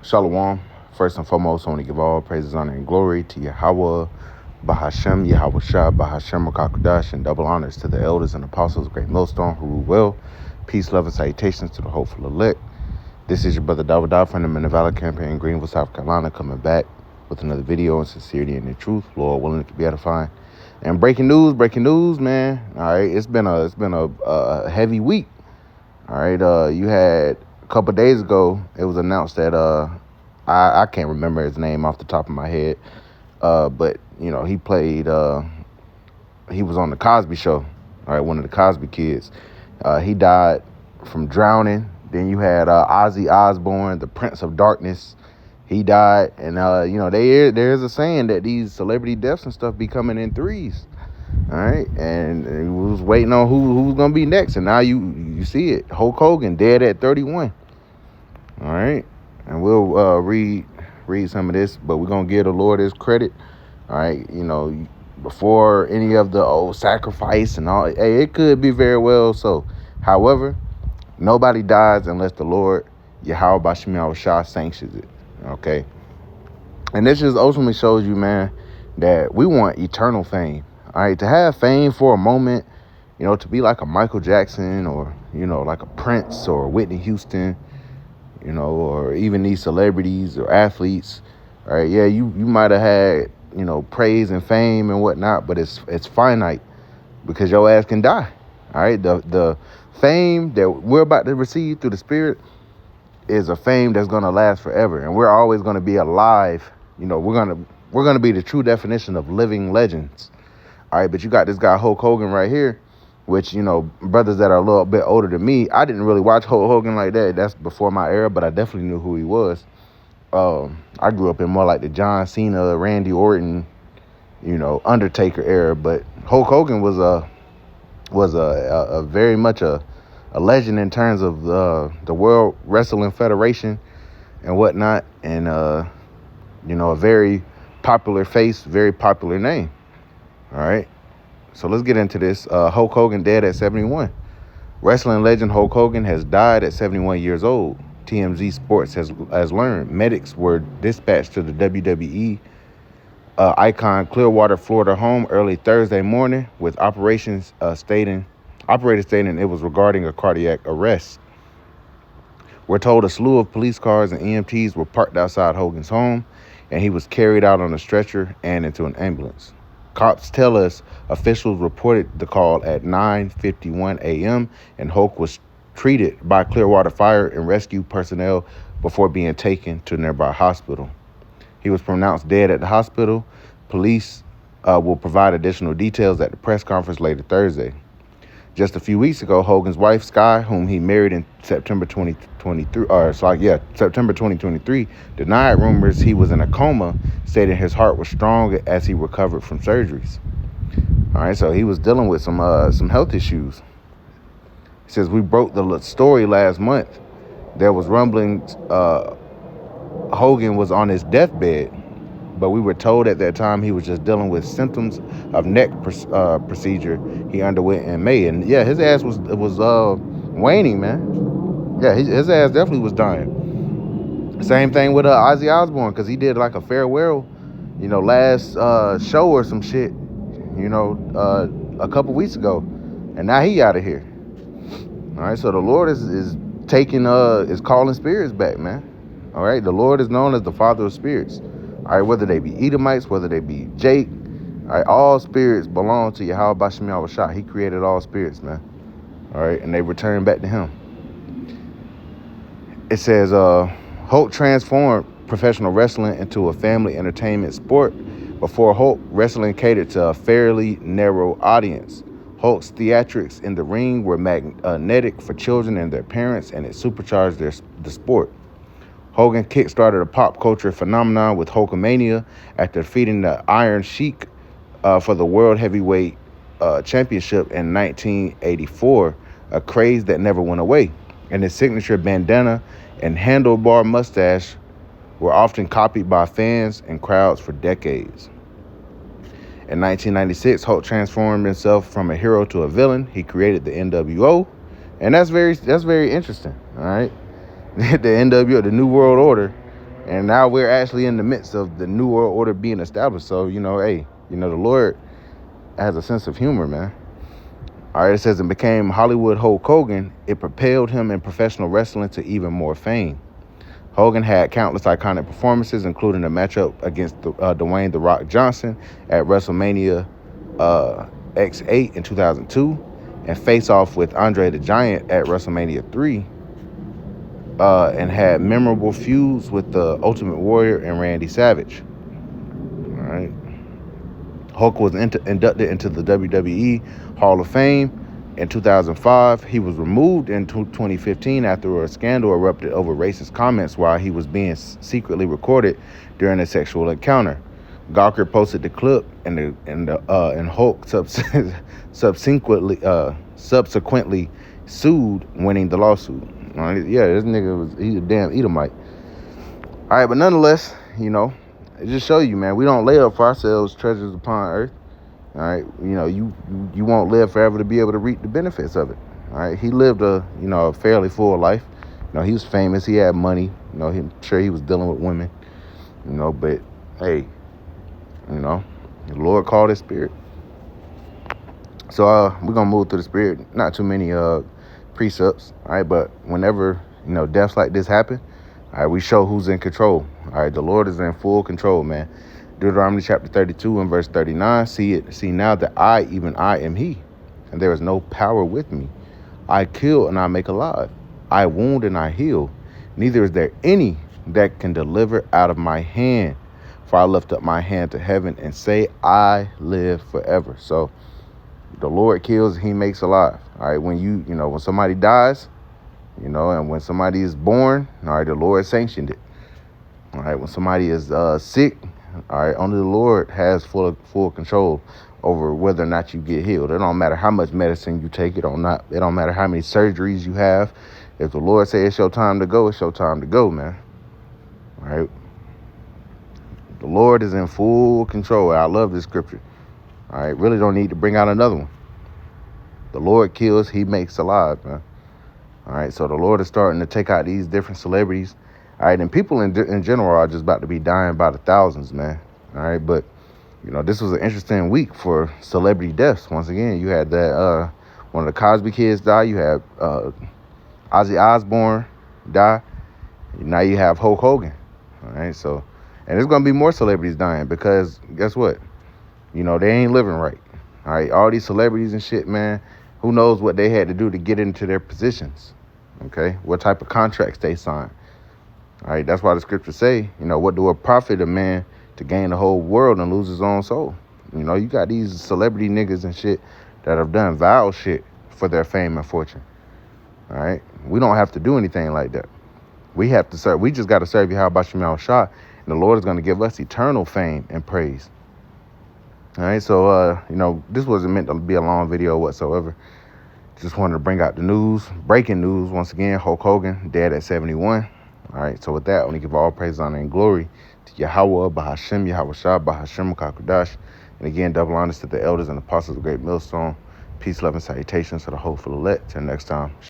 Shalom. First and foremost, I want to give all praises, honor, and glory to Yahweh, Bahashem, Yahweh Shah, Bahashem, Rakakudash, and double honors to the elders and apostles of Great Millstone who rule well. Peace, love, and salutations to the hopeful elect. This is your brother Dawud from the Men of Valor campaign in Greenville, South Carolina, coming back with another video on sincerity and the truth. Lord willing, it can be edifying. And breaking news, man. All right, it's been a heavy week. All right, you had a couple of days ago, it was announced that I can't remember his name off the top of my head, but you know he played. He was on the Cosby Show. All right, one of the Cosby kids. He died from drowning. Then you had Ozzy Osbourne, the Prince of Darkness. He died, and you know there's a saying that these celebrity deaths and stuff be coming in threes. All right, and we was waiting on who's gonna be next, and now you see it. Hulk Hogan dead at 31. All right, and we'll read some of this, but we're gonna give the Lord his credit. All right, you know, before any of the old sacrifice and all, hey, it could be very well so. However, nobody dies unless the Lord Yahweh Bashim Shah sanctions it. Okay, and this just ultimately shows you, man, that we want eternal fame. All right, to have fame for a moment, you know, to be like a Michael Jackson or, you know, like a Prince or Whitney Houston, you know, or even these celebrities or athletes. All right, yeah, you might have had, you know, praise and fame and whatnot, but it's finite because your ass can die. All right, the fame that we're about to receive through the Spirit is a fame that's gonna last forever, and we're always gonna be alive. You know, we're gonna be the true definition of living legends. All right, but you got this guy Hulk Hogan right here, which, you know, brothers that are a little bit older than me, I didn't really watch Hulk Hogan like that. That's before my era, but I definitely knew who he was. I grew up in more like the John Cena, Randy Orton, you know, Undertaker era, but Hulk Hogan was a very much a legend in terms of the World Wrestling Federation and whatnot, and you know, a very popular face, very popular name. All right, so let's get into this. Hulk Hogan dead at 71. Wrestling legend Hulk Hogan has died at 71 years old. TMZ Sports has learned medics were dispatched to the WWE icon Clearwater, Florida home early Thursday morning with operators stating it was regarding a cardiac arrest. We're told a slew of police cars and EMTs were parked outside Hogan's home, and he was carried out on a stretcher and into an ambulance. Cops tell us officials reported the call at 9:51 a.m. and Hulk was treated by Clearwater Fire and Rescue personnel before being taken to a nearby hospital. He was pronounced dead at the hospital. Police will provide additional details at the press conference later Thursday. Just a few weeks ago, Hogan's wife, Sky, whom he married in September 2023, denied rumors he was in a coma, stating his heart was strong as he recovered from surgeries. All right, so he was dealing with some health issues. He says, we broke the story last month. There was rumblings Hogan was on his deathbed, but we were told at that time he was just dealing with symptoms of neck procedure he underwent in May. And yeah, his ass was waning, man. Yeah, his ass definitely was dying. Same thing with Ozzy Osbourne, because he did like a farewell, you know, last show or some shit, you know, a couple weeks ago, and now he out of here. All right, so the Lord is taking is calling spirits back, man. All right, the Lord is known as the Father of spirits. All right, whether they be Edomites, whether they be Jake, all right, all spirits belong to Yahweh Bashim Yahweh Shah. He created all spirits, man. All right, and they return back to him. It says, Hulk transformed professional wrestling into a family entertainment sport. Before Hulk, wrestling catered to a fairly narrow audience. Hulk's theatrics in the ring were magnetic for children and their parents, and it supercharged the sport. Hogan kickstarted a pop culture phenomenon with Hulkamania after defeating the Iron Sheik for the World Heavyweight Championship in 1984, a craze that never went away. And his signature bandana and handlebar mustache were often copied by fans and crowds for decades. In 1996, Hulk transformed himself from a hero to a villain. He created the NWO, and that's very interesting. All right. The NWO, the New World Order, And now we're actually in the midst of the New World Order being established. So, hey, the Lord has a sense of humor, man. All right, it says, and became Hollywood Hulk Hogan. It propelled him in professional wrestling to even more fame. Hogan had countless iconic performances, including a matchup against Dwayne "The Rock" Johnson at WrestleMania X8 in 2002, and face-off with Andre the Giant at WrestleMania 3, and had memorable feuds with the Ultimate Warrior and Randy Savage. All right. Hulk was inducted into the WWE Hall of Fame in 2005. He was removed in 2015 after a scandal erupted over racist comments while he was being secretly recorded during a sexual encounter. Gawker posted the clip, and Hulk subsequently sued, winning the lawsuit. All right, yeah, this nigga he's a damn Edomite. All right, but nonetheless, it just show you, man, we don't lay up for ourselves treasures upon earth. All right, you won't live forever to be able to reap the benefits of it. All right, he lived a fairly full life. He was famous. He had money. I'm sure he was dealing with women. But hey, the Lord called his spirit. So we're gonna move through the spirit. Not too many precepts. All right, but whenever deaths like this happen, all right, we show who's in control. All right, the Lord is in full control, man. Deuteronomy chapter 32 and verse 39. See now that even I am he, and there is no power with me. I kill and I make alive. I wound and I heal. Neither is there any that can deliver out of my hand. For I lift up my hand to heaven and say, I live forever. So the Lord kills, he makes alive. All right, when when somebody dies, and when somebody is born, all right, the Lord sanctioned it. All right, when somebody is sick, all right, only the Lord has full control over whether or not you get healed. It don't matter how much medicine you take. It don't matter how many surgeries you have. If the Lord says it's your time to go, it's your time to go, man. All right. The Lord is in full control. I love this scripture. All right, really don't need to bring out another one. The Lord kills, he makes alive, man. All right, so the Lord is starting to take out these different celebrities. All right, and people in general are just about to be dying by the thousands, man. All right, but, this was an interesting week for celebrity deaths. Once again, you had that one of the Cosby kids die. You had Ozzy Osbourne die. Now you have Hulk Hogan. All right, so, and there's going to be more celebrities dying because guess what? They ain't living right. All right, all these celebrities and shit, man, who knows what they had to do to get into their positions, okay? What type of contracts they signed. All right, that's why the scriptures say, what do it profit a man to gain the whole world and lose his own soul? You got these celebrity niggas and shit that have done vile shit for their fame and fortune. All right, we don't have to do anything like that. We have to serve. We just got to serve you. How about your shot? And the Lord is going to give us eternal fame and praise. All right, so, this wasn't meant to be a long video whatsoever. Just wanted to bring out the news. Breaking news, once again, Hulk Hogan, dead at 71. All right, so with that, I want to give all praise, honor, and glory to Yahweh, Bahashem, Yahweh Shah, Bahashem, Kakudash. And again, double honors to the elders and apostles of Great Millstone. Peace, love, and salutations to the hopeful elect. Till next time.